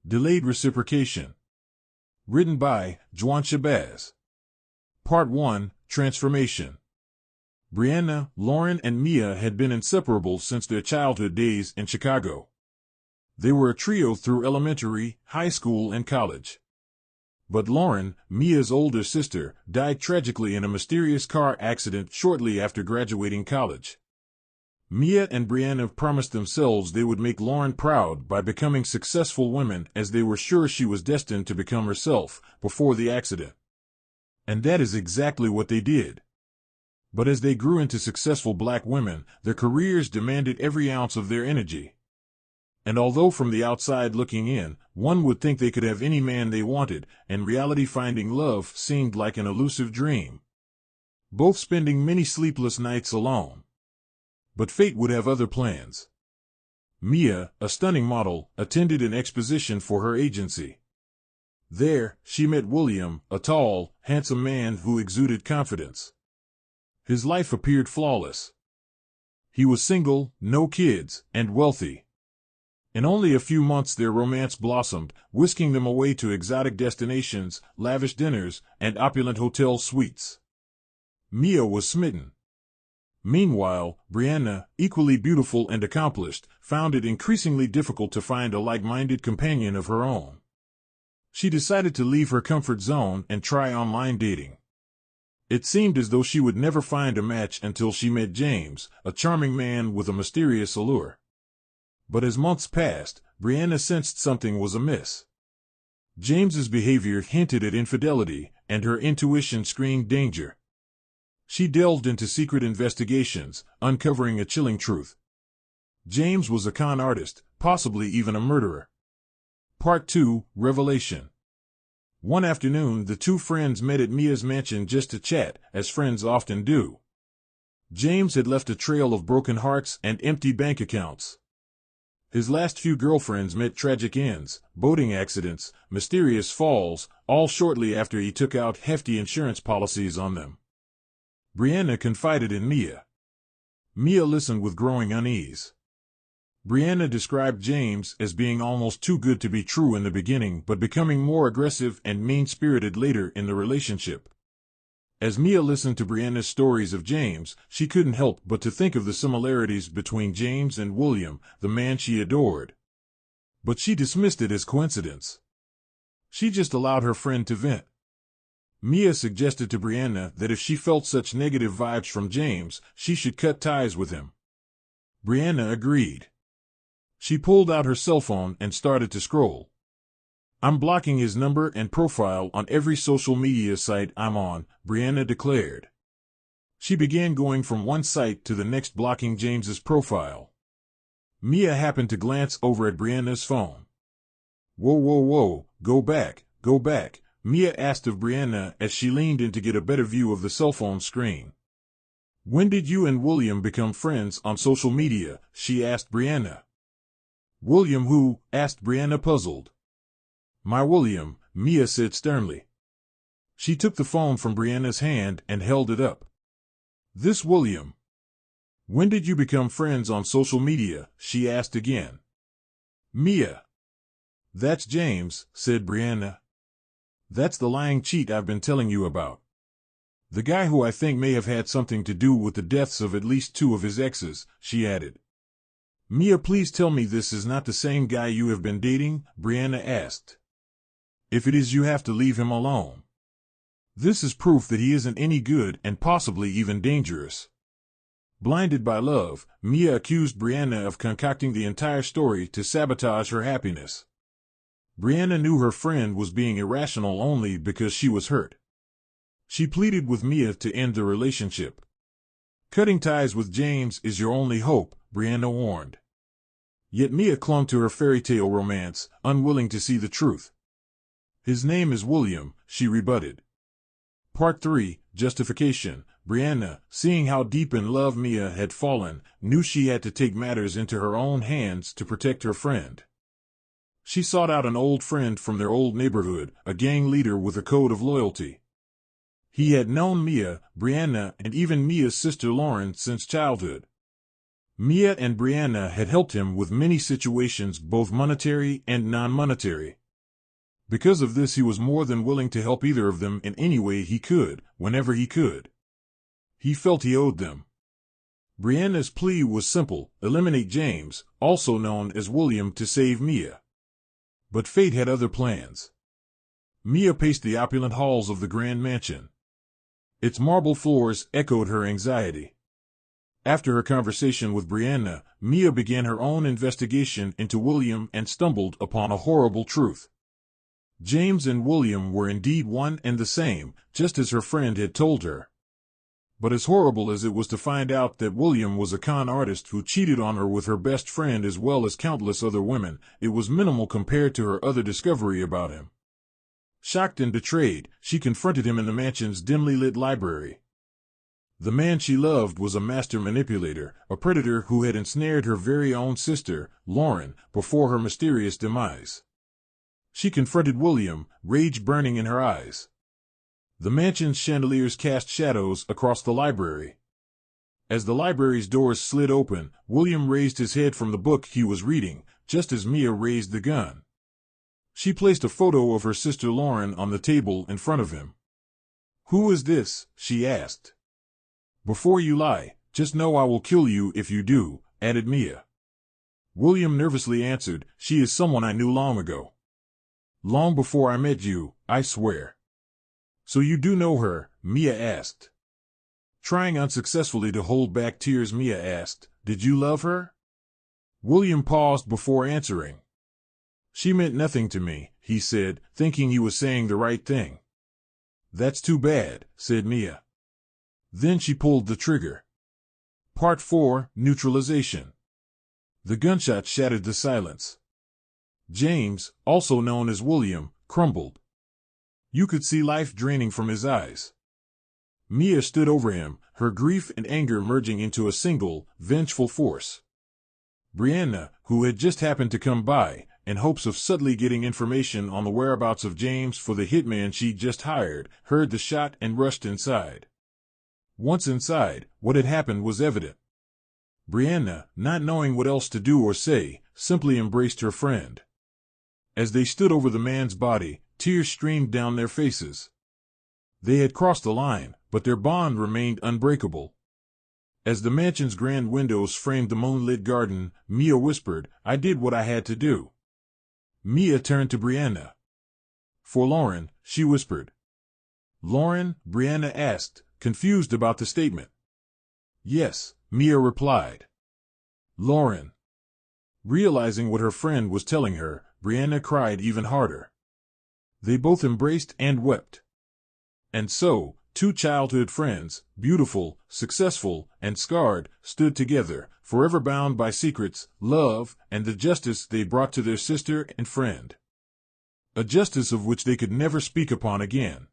Delayed Reciprocation. Written by Jwan Shabazz. Part 1, Transformation. Brianna, Lauren, and Mia had been inseparable since their childhood days in Chicago. They were a trio through elementary, high school, and college. But Lauren, Mia's older sister, died tragically in a mysterious car accident shortly after graduating college. Mia and Brianna promised themselves they would make Lauren proud by becoming successful women, as they were sure she was destined to become herself before the accident. And that is exactly what they did. But as they grew into successful black women, their careers demanded every ounce of their energy. And although from the outside looking in, one would think they could have any man they wanted, in reality finding love seemed like an elusive dream. Both spending many sleepless nights alone. But fate would have other plans. Mia, a stunning model, attended an exposition for her agency. There, she met William, a tall, handsome man who exuded confidence. His life appeared flawless. He was single, no kids, and wealthy. In only a few months their romance blossomed, whisking them away to exotic destinations, lavish dinners, and opulent hotel suites. Mia was smitten. Meanwhile, Brianna, equally beautiful and accomplished, found it increasingly difficult to find a like-minded companion of her own. She decided to leave her comfort zone and try online dating. It seemed as though she would never find a match until she met James, a charming man with a mysterious allure. But as months passed, Brianna sensed something was amiss. James's behavior hinted at infidelity, and her intuition screamed danger. She delved into secret investigations, uncovering a chilling truth. James was a con artist, possibly even a murderer. Part 2, Revelation. One afternoon, the two friends met at Mia's mansion just to chat, as friends often do. James had left a trail of broken hearts and empty bank accounts. His last few girlfriends met tragic ends, boating accidents, mysterious falls, all shortly after he took out hefty insurance policies on them. Brianna confided in Mia. Mia listened with growing unease. Brianna described James as being almost too good to be true in the beginning, but becoming more aggressive and mean-spirited later in the relationship. As Mia listened to Brianna's stories of James, she couldn't help but to think of the similarities between James and William, the man she adored. But she dismissed it as coincidence. She just allowed her friend to vent. Mia suggested to Brianna that if she felt such negative vibes from James, she should cut ties with him. Brianna agreed. She pulled out her cell phone and started to scroll. "I'm blocking his number and profile on every social media site I'm on," Brianna declared. She began going from one site to the next, blocking James's profile. Mia happened to glance over at Brianna's phone. "Whoa, whoa, whoa, go back, go back," Mia asked of Brianna as she leaned in to get a better view of the cell phone screen. "When did you and William become friends on social media?" she asked Brianna. "William who?" asked Brianna, puzzled. "My William," Mia said sternly. She took the phone from Brianna's hand and held it up. "This William. When did you become friends on social media?" she asked again. "Mia. That's James," said Brianna. "That's the lying cheat I've been telling you about. The guy who I think may have had something to do with the deaths of at least 2 of his exes," she added. "Mia, please tell me this is not the same guy you have been dating?" Brianna asked. "If it is, you have to leave him alone. This is proof that he isn't any good and possibly even dangerous." Blinded by love, Mia accused Brianna of concocting the entire story to sabotage her happiness. Brianna knew her friend was being irrational only because she was hurt. She pleaded with Mia to end the relationship. "Cutting ties with James is your only hope," Brianna warned. Yet Mia clung to her fairy tale romance, unwilling to see the truth. "His name is William," she rebutted. Part 3, Justification. Brianna, seeing how deep in love Mia had fallen, knew she had to take matters into her own hands to protect her friend. She sought out an old friend from their old neighborhood, a gang leader with a code of loyalty. He had known Mia, Brianna, and even Mia's sister Lauren since childhood. Mia and Brianna had helped him with many situations, both monetary and non-monetary. Because of this, he was more than willing to help either of them in any way he could, whenever he could. He felt he owed them. Brianna's plea was simple: eliminate James, also known as William, to save Mia. But fate had other plans. Mia paced the opulent halls of the grand mansion. Its marble floors echoed her anxiety. After her conversation with Brianna, Mia began her own investigation into William and stumbled upon a horrible truth. James and William were indeed one and the same, just as her friend had told her. But as horrible as it was to find out that William was a con artist who cheated on her with her best friend as well as countless other women, it was minimal compared to her other discovery about him. Shocked and betrayed, she confronted him in the mansion's dimly lit library. The man she loved was a master manipulator, a predator who had ensnared her very own sister, Lauren, before her mysterious demise. She confronted William, rage burning in her eyes. The mansion's chandeliers cast shadows across the library. As the library's doors slid open, William raised his head from the book he was reading, just as Mia raised the gun. She placed a photo of her sister Lauren on the table in front of him. "Who is this?" she asked. "Before you lie, just know I will kill you if you do," added Mia. William nervously answered, "She is someone I knew long ago. Long before I met you, I swear." "So you do know her?" Mia asked. Trying unsuccessfully to hold back tears, Mia asked, "Did you love her?" William paused before answering. "She meant nothing to me," he said, thinking he was saying the right thing. "That's too bad," said Mia. Then she pulled the trigger. Part 4, Neutralization. The gunshot shattered the silence. James, also known as William, crumbled. You could see life draining from his eyes. Mia stood over him, her grief and anger merging into a single, vengeful force. Brianna, who had just happened to come by, in hopes of subtly getting information on the whereabouts of James for the hitman she'd just hired, heard the shot and rushed inside. Once inside, what had happened was evident. Brianna, not knowing what else to do or say, simply embraced her friend. As they stood over the man's body, tears streamed down their faces. They had crossed the line, but their bond remained unbreakable. As the mansion's grand windows framed the moonlit garden, Mia whispered, "I did what I had to do." Mia turned to Brianna. "For Lauren," she whispered. "Lauren?" Brianna asked, confused about the statement. "Yes," Mia replied. "Lauren." Realizing what her friend was telling her, Brianna cried even harder. They both embraced and wept. And so, two childhood friends, beautiful, successful, and scarred, stood together, forever bound by secrets, love, and the justice they brought to their sister and friend. A justice of which they could never speak upon again.